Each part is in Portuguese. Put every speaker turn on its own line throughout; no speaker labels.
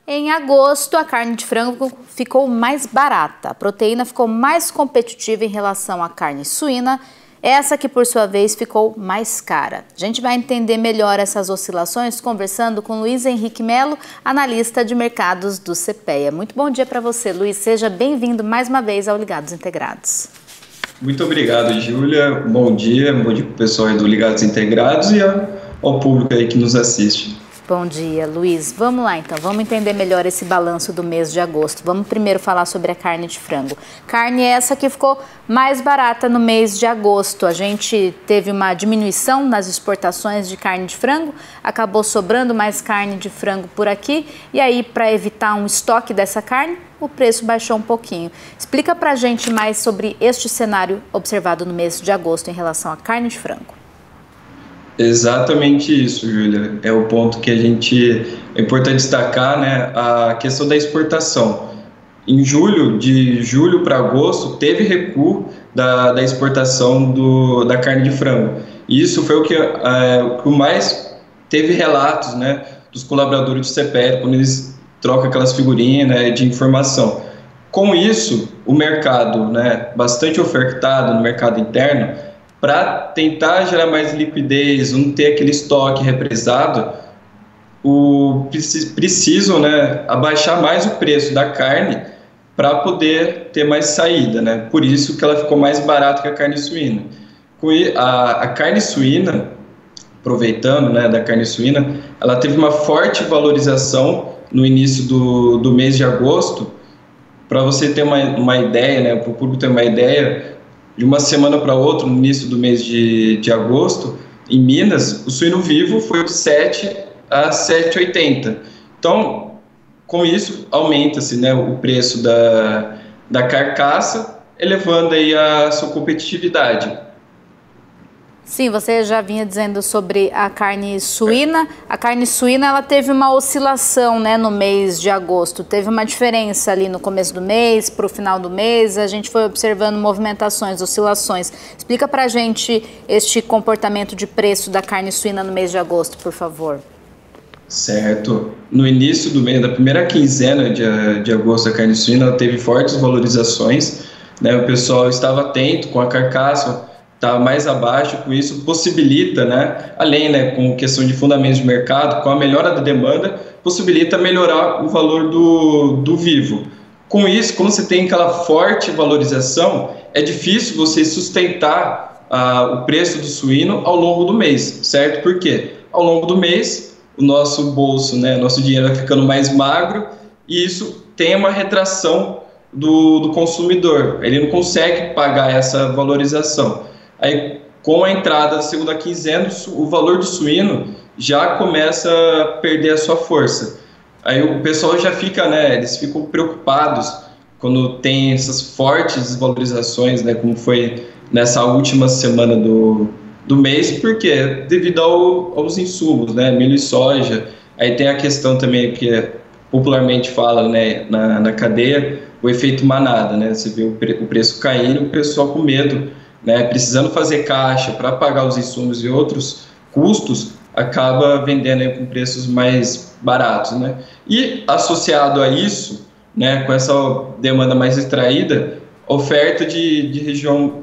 Em agosto, a carne de frango ficou mais barata. A proteína ficou mais competitiva em relação à carne suína, essa que, por sua vez, ficou mais cara. A gente vai entender melhor essas oscilações conversando com Luiz Henrique Melo, analista de mercados do CPEA. Muito bom dia para você, Luiz. Seja bem-vindo mais uma vez ao Ligados Integrados.
Muito obrigado, Júlia. Bom dia para o pessoal do Ligados Integrados e ao público aí que nos assiste.
Bom dia, Luiz. Vamos lá, então. Vamos entender melhor esse balanço do mês de agosto. Vamos primeiro falar sobre a carne de frango. Carne essa que ficou mais barata no mês de agosto. A gente teve uma diminuição nas exportações de carne de frango, acabou sobrando mais carne de frango por aqui. E aí, para evitar um estoque dessa carne, o preço baixou um pouquinho. Explica pra gente mais sobre este cenário observado no mês de agosto em relação à carne de frango.
Exatamente isso, Júlia. É o ponto que é importante destacar, né? A questão da exportação. Em julho, de julho para agosto, teve recuo da exportação da carne de frango. E isso foi o que mais teve relatos, né, dos colaboradores do CPEA, quando eles trocam aquelas figurinhas, né, de informação. Com isso, o mercado, né, bastante ofertado no mercado interno, para tentar gerar mais liquidez, não ter aquele estoque represado, precisam, né, abaixar mais o preço da carne para poder ter mais saída, né? Por isso que ela ficou mais barata que a carne suína. A carne suína, aproveitando, né, da carne suína, ela teve uma forte valorização no início do mês de agosto. Para você ter uma ideia, né, para o público ter uma ideia, de uma semana para outra, no início do mês de agosto, em Minas, o suíno vivo foi de 7 a 7,80. Então, com isso, aumenta-se, né, o preço da carcaça, elevando aí a sua competitividade.
Sim, você já vinha dizendo sobre a carne suína. A carne suína ela teve uma oscilação, né, no mês de agosto. Teve uma diferença ali no começo do mês para o final do mês. A gente foi observando movimentações, oscilações. Explica para a gente este comportamento de preço da carne suína no mês de agosto, por favor.
Certo. No início do mês, da primeira quinzena de agosto, a carne suína teve fortes valorizações, né? O pessoal estava atento com a carcaça, está mais abaixo, com isso possibilita, né, além, né, com questão de fundamentos de mercado, com a melhora da demanda, possibilita melhorar o valor do vivo. Com isso, como você tem aquela forte valorização, é difícil você sustentar o preço do suíno ao longo do mês, certo? Por quê? Ao longo do mês, o nosso bolso, né, nosso dinheiro vai ficando mais magro e isso tem uma retração do consumidor. Ele não consegue pagar essa valorização. Aí, com a entrada da segunda quinzena, o valor do suíno já começa a perder a sua força. Aí o pessoal já fica, né, eles ficam preocupados quando tem essas fortes desvalorizações, né, como foi nessa última semana do mês, porque devido aos insumos, né, milho e soja. Aí tem a questão também que popularmente fala, né, na cadeia, o efeito manada, né, você vê o preço caindo, o pessoal com medo, né, precisando fazer caixa para pagar os insumos e outros custos, acaba vendendo aí com preços mais baratos, né? E associado a isso, né, com essa demanda mais extraída, oferta de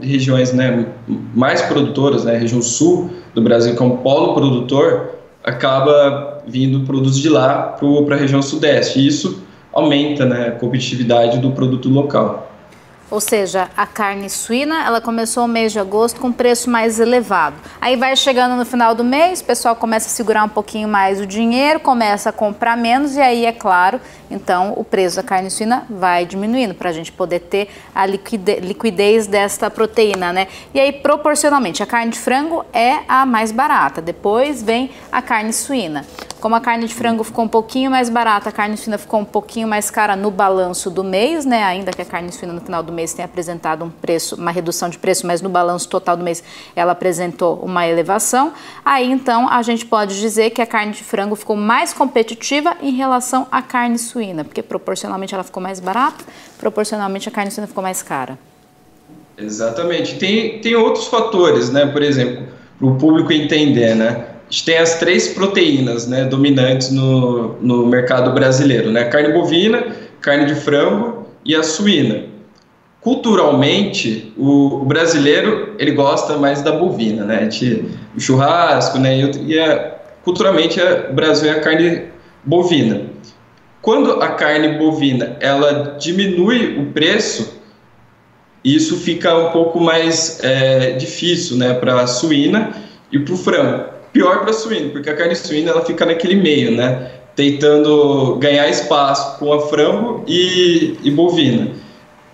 regiões, né, mais produtoras, né, região sul do Brasil, que é um polo produtor, acaba vindo produtos de lá para a região sudeste. E isso aumenta, né, a competitividade do produto local.
Ou seja, a carne suína, ela começou o mês de agosto com preço mais elevado. Aí vai chegando no final do mês, o pessoal começa a segurar um pouquinho mais o dinheiro, começa a comprar menos e aí, é claro, então o preço da carne suína vai diminuindo para a gente poder ter a liquidez desta proteína, né? E aí, proporcionalmente, a carne de frango é a mais barata, depois vem a carne suína. Como a carne de frango ficou um pouquinho mais barata, a carne suína ficou um pouquinho mais cara no balanço do mês, né? Ainda que a carne suína no final do mês tenha apresentado uma redução de preço, mas no balanço total do mês ela apresentou uma elevação. Aí então a gente pode dizer que a carne de frango ficou mais competitiva em relação à carne suína, porque proporcionalmente ela ficou mais barata, proporcionalmente a carne suína ficou mais cara.
Exatamente. Tem outros fatores, né? Por exemplo, para o público entender, né? gente tem as 3 proteínas, né, dominantes no mercado brasileiro, né? Carne bovina, carne de frango e a suína. Culturalmente, o brasileiro ele gosta mais da bovina, né? O churrasco, né? Culturalmente, o Brasil é a carne bovina. Quando a carne bovina ela diminui o preço, isso fica um pouco mais difícil, né, para a suína e para o frango. Pior para a suína, porque a carne suína ela fica naquele meio, né, tentando ganhar espaço com a frango e bovina.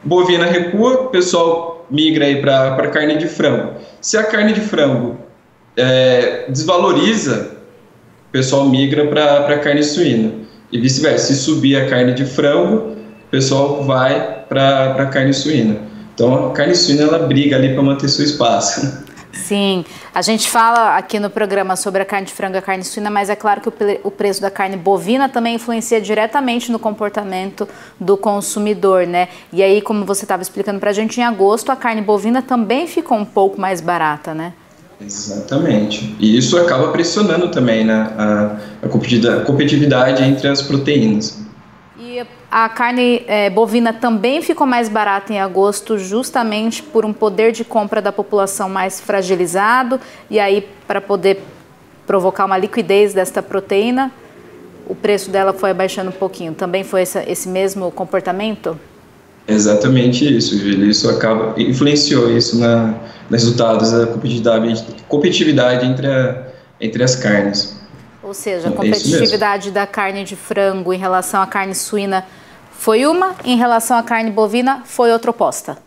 Bovina recua, o pessoal migra aí para a carne de frango. Se a carne de frango desvaloriza, o pessoal migra para a carne suína. E vice-versa, se subir a carne de frango, o pessoal vai para a carne suína. Então a carne suína ela briga ali para manter seu espaço.
Sim, a gente fala aqui no programa sobre a carne de frango e a carne suína, mas é claro que o preço da carne bovina também influencia diretamente no comportamento do consumidor, né? E aí, como você estava explicando para a gente, em agosto a carne bovina também ficou um pouco mais barata, né?
Exatamente. E isso acaba pressionando também, né, a competitividade entre as proteínas.
E a carne bovina também ficou mais barata em agosto, justamente por um poder de compra da população mais fragilizado, e aí para poder provocar uma liquidez desta proteína, o preço dela foi abaixando um pouquinho. Também foi esse mesmo comportamento?
Exatamente isso, Júlio. Isso influenciou isso nos resultados da competitividade entre as carnes.
Ou seja, a competitividade da carne de frango em relação à carne suína foi uma, em relação à carne bovina foi outra oposta.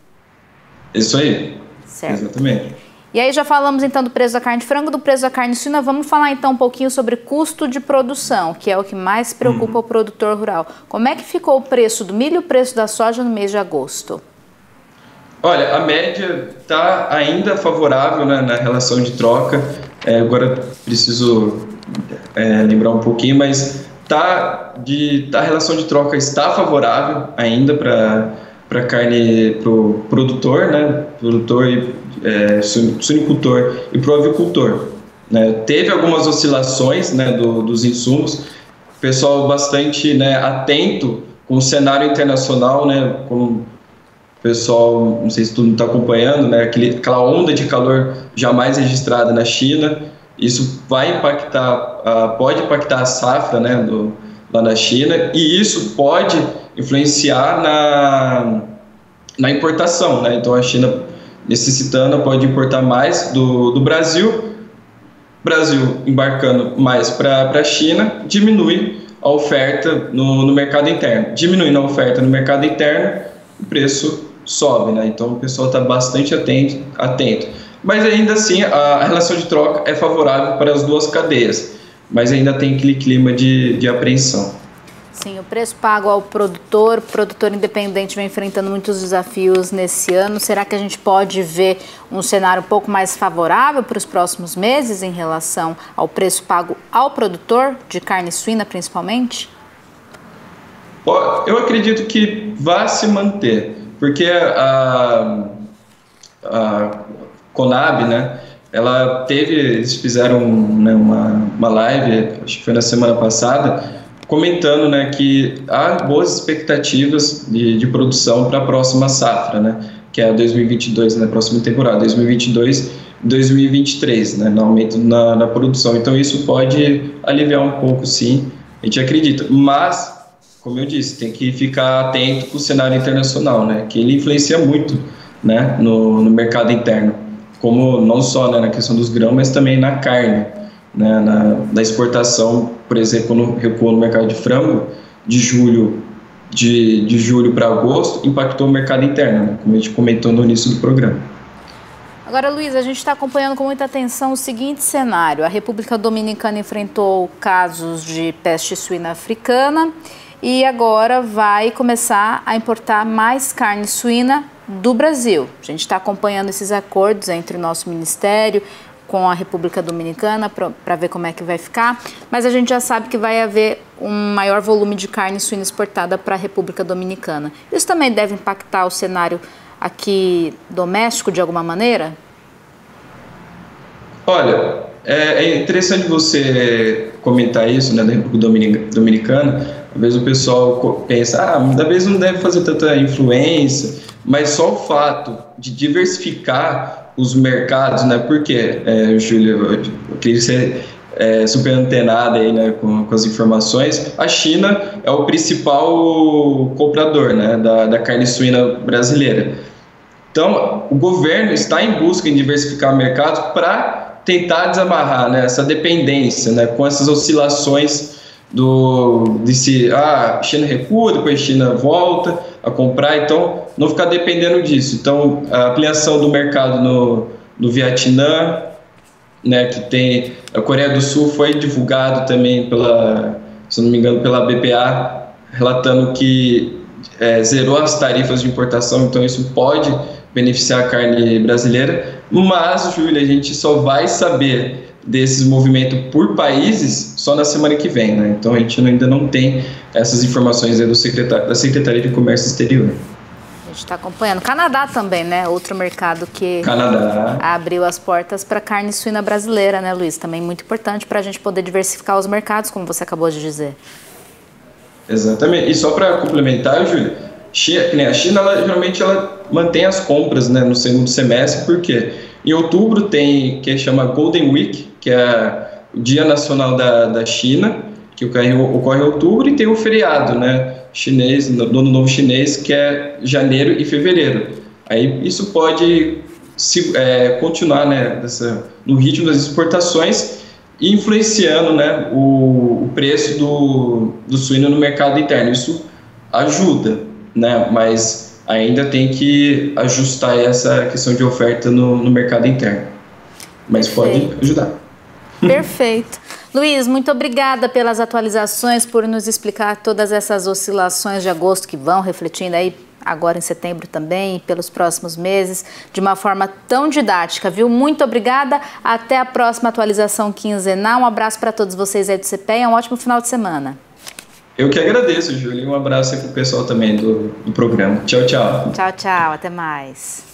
Isso aí.
Certo.
Exatamente.
E aí já falamos então do preço da carne de frango, do preço da carne suína. Vamos falar então um pouquinho sobre custo de produção, que é o que mais preocupa o produtor rural. Como é que ficou o preço do milho e o preço da soja no mês de agosto?
Olha, a média está ainda favorável, né, na relação de troca. Agora preciso lembrar um pouquinho, mas a relação de troca está favorável ainda para carne, para o produtor, né, suinicultor e para o avicultor, né. Teve algumas oscilações, né, dos insumos, o pessoal bastante, né, atento com o cenário internacional, né, com o pessoal, não sei se tu está acompanhando, né, aquela onda de calor jamais registrada na China. Isso vai impactar, pode impactar a safra, né, lá na China, e isso pode influenciar na importação, né? Então a China necessitando pode importar mais do Brasil, embarcando mais para a China, diminui a oferta no mercado interno. Diminuindo a oferta no mercado interno, o preço sobe, né? Então o pessoal está bastante atento. Mas ainda assim a relação de troca é favorável para as duas cadeias, mas ainda tem aquele clima de apreensão.
Sim, o preço pago ao produtor, o produtor independente vem enfrentando muitos desafios nesse ano. Será que a gente pode ver um cenário um pouco mais favorável para os próximos meses em relação ao preço pago ao produtor, de carne suína principalmente?
Eu acredito que vai se manter, porque a Conab, né, eles fizeram, né, uma live, acho que foi na semana passada, comentando, né, que há boas expectativas de produção para a próxima safra, né, que é a 2022, na próxima temporada, 2022 e 2023, né, no aumento na produção. Então isso pode aliviar um pouco, sim, a gente acredita, mas, como eu disse, tem que ficar atento com o cenário internacional, né, que ele influencia muito, né, no mercado interno, como não só, né, na questão dos grãos, mas também na carne, né, na exportação. Por exemplo, quando recuou no mercado de frango, de julho para agosto, impactou o mercado interno, né, como a gente comentou no início do programa.
Agora, Luiz, a gente está acompanhando com muita atenção o seguinte cenário: a República Dominicana enfrentou casos de peste suína africana e agora vai começar a importar mais carne suína do Brasil. A gente está acompanhando esses acordos entre o nosso ministério com a República Dominicana para ver como é que vai ficar, mas a gente já sabe que vai haver um maior volume de carne suína exportada para a República Dominicana. Isso também deve impactar o cenário aqui doméstico de alguma maneira?
Olha, É interessante você comentar isso, né, da República Dominicana. Às vezes o pessoal pensa, talvez não deve fazer tanta influência, mas só o fato de diversificar os mercados, né, porque, Júlia, eu queria ser super antenada aí, né, com as informações, a China é o principal comprador, né, da carne suína brasileira. Então, o governo está em busca de diversificar o mercado para tentar desamarrar, né, essa dependência, né, com essas oscilações de se a China recua, depois a China volta a comprar, então não ficar dependendo disso. Então, a ampliação do mercado no Vietnã, né, que tem a Coreia do Sul, foi divulgado também se não me engano, pela BPA, relatando que zerou as tarifas de importação, então isso pode beneficiar a carne brasileira, mas, Júlia, a gente só vai saber desses movimentos por países só na semana que vem, né? Então a gente ainda não tem essas informações aí da Secretaria de Comércio Exterior.
A gente está acompanhando. Canadá também, né? Outro mercado que abriu as portas para a carne suína brasileira, né, Luiz? Também muito importante para a gente poder diversificar os mercados, como você acabou de dizer.
Exatamente. E só para complementar, Júlia, a China geralmente ela mantém as compras, né, no segundo semestre, porque em outubro tem que chama Golden Week, que é o Dia Nacional da China, que ocorre em outubro, e tem o feriado, né, chinês, do Ano Novo Chinês, que é janeiro e fevereiro. Aí isso pode continuar, né, no ritmo das exportações, influenciando, né, o preço do suíno no mercado interno. Isso ajuda, né, mas ainda tem que ajustar essa questão de oferta no mercado interno. Mas pode ajudar.
Perfeito. Luiz, muito obrigada pelas atualizações, por nos explicar todas essas oscilações de agosto que vão refletindo aí agora em setembro também, pelos próximos meses, de uma forma tão didática, viu? Muito obrigada. Até a próxima atualização quinzenal. Um abraço para todos vocês aí do CPEA. Um ótimo final de semana.
Eu que agradeço, Júlia. Um abraço aí para o pessoal também do programa. Tchau, tchau.
Tchau, tchau. Até mais.